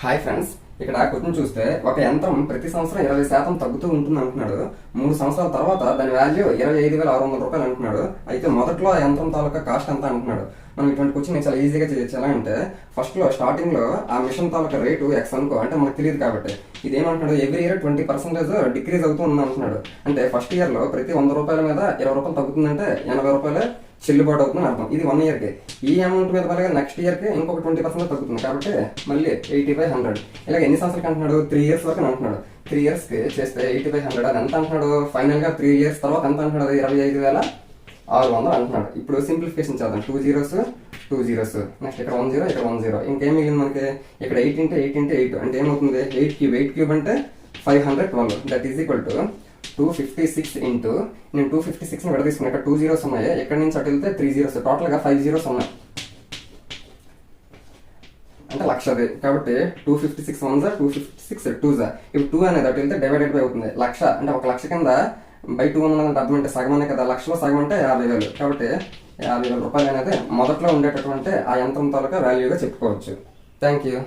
Hi friends, ఇక్కడ question చూస్తే ఒక యంత్రం ప్రతి సంవత్సరం 20% తగ్గుతూ ఉంటుంది అంటున్నాడు. 3 సంవత్సరాల తర్వాత దాని వాల్యూ 25,600 రూపాయలు అంటున్నాడు. అయితే మొదట్లో ఆ యంత్రం తాలూకా కాస్ట్ ఎంత అంటున్నాడు. మనం ఇటువంటి క్వశ్చన్ చాలా ఈజీగా చేయొచ్చు. ఎలా అంటే ఫస్ట్ లో స్టార్టింగ్ లో ఆ మిషన్ తాలూకా రేటు ఎక్స్ అనుకో, అంటే మనకు తెలియదు కాబట్టి ఇది ఏమంటున్నాడు, ఎవ్రీ ఇయర్ 20% డిక్రీజ్ అవుతూ ఉంది అంటున్నాడు. అంటే ఫస్ట్ ఇయర్ లో ప్రతి 100 రూపాయల మీద 20 రూపాయలు తగ్గుతుందంటే 80 రూపాయలు చెల్లుబాటు అవుతుందని అర్థం. ఇది 1 ఇయర్ కి. ఈ అమౌంట్ మీద పరంగా నెక్స్ట్ ఇయర్ కి ఇంకొక 20% తగ్గుతుంది కాబట్టి మళ్ళీ 80/100. ఇలాగ ఎన్ని సంవత్సరాలకి అంటున్నాడు, 3 ఇయర్స్ వరకు అంటున్నాడు. 3 ఇయర్స్ కి చేస్తే 80/100 అది ఎంత అంటున్నాడు. ఫైనల్ గా 3 ఇయర్స్ తర్వాత ఎంత అంటున్నాడు, 25,600 అంటున్నాడు. ఇప్పుడు సింప్లిఫికేషన్ చేద్దాం. 2 zeros 2 zeros, నెక్స్ట్ ఇక్కడ 1 0 ఇక్కడ 1 0. ఇంకేం మిగిలింది మనకి, ఇక్కడ 8 × 8 × 8 అంటే ఏమవుతుంది, 8 క్యూబ్ అంటే 512. That is equal to 256 into, నేను 256 విడ తీసుకున్నా. ఇక్కడ 2 zeros ఉన్నాయి, ఎక్కడి నుంచి అటు వెళ్తే 3 zeros, టోటల్ గా 5 zeros ఉన్నాయి. అంటే లక్షది కాబట్టి 256 1 256 2 ఇప్పుడు 2 అనేది అటు వెళ్తే డివైడెడ్ బై అవుతుంది. లక్ష అంటే 1 లక్ష కింద బై 2 ఉన్నదంటే అర్థం అంటే సగం అనే కదా. లక్షలో సగం అంటే 50,000. కాబట్టి 50,000 రూపాయలు అనేది మొదట్లో ఉండేటటువంటి ఆ యంత్రం తాలూకా వాల్యూగా చెప్పుకోవచ్చు. Thank you.